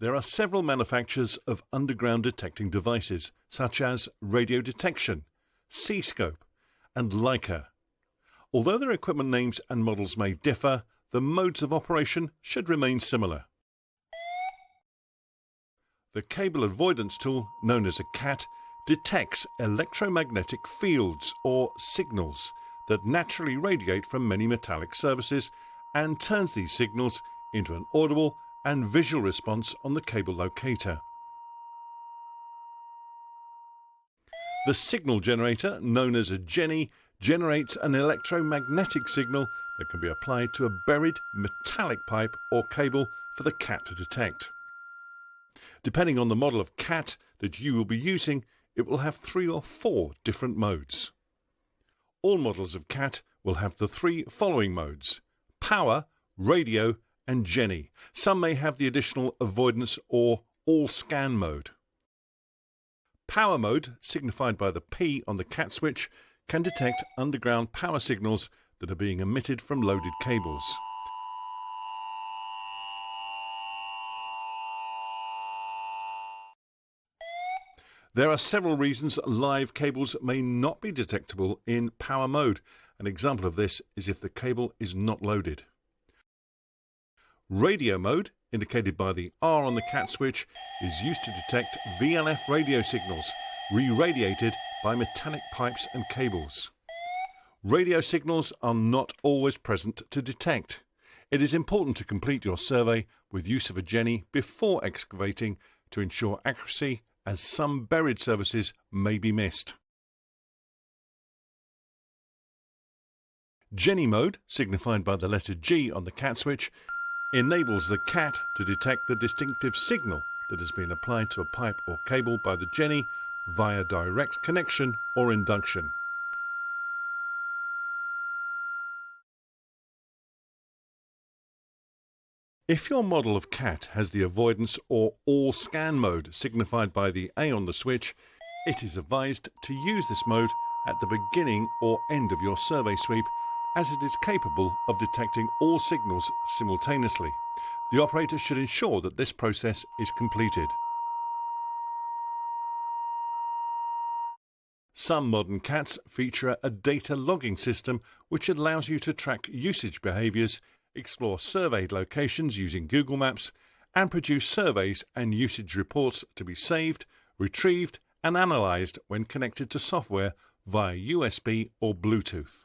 There are several manufacturers of underground detecting devices, such as Radio Detection, C-Scope, and Leica. Although their equipment names and models may differ, the modes of operation should remain similar. The cable avoidance tool, known as a CAT, detects electromagnetic fields or signals that naturally radiate from many metallic surfaces and turns these signals into an audible and visual response on the cable locator. The signal generator, known as a Genny, generates an electromagnetic signal that can be applied to a buried metallic pipe or cable for the CAT to detect. Depending on the model of CAT that you will be using, it will have 3 or 4 different modes. All models of CAT will have the 3 following modes: power, radio, and Genny. Some may have the additional avoidance or all scan mode. Power mode, signified by the P on the CAT switch, can detect underground power signals that are being emitted from loaded cables. There are several reasons live cables may not be detectable in power mode. An example of this is if the cable is not loaded. Radio mode, indicated by the R on the CAT switch, is used to detect VLF radio signals re-radiated by metallic pipes and cables. Radio signals are not always present to detect. It is important to complete your survey with use of a Genny before excavating to ensure accuracy, as some buried surfaces may be missed. Genny mode, signified by the letter G on the CAT switch, enables the CAT to detect the distinctive signal that has been applied to a pipe or cable by the Genny via direct connection or induction. If your model of CAT has the avoidance or all scan mode signified by the A on the switch, it is advised to use this mode at the beginning or end of your survey sweep, as it is capable of detecting all signals simultaneously. The operator should ensure that this process is completed. Some modern CATs feature a data logging system which allows you to track usage behaviours, explore surveyed locations using Google Maps, and produce surveys and usage reports to be saved, retrieved, and analysed when connected to software via USB or Bluetooth.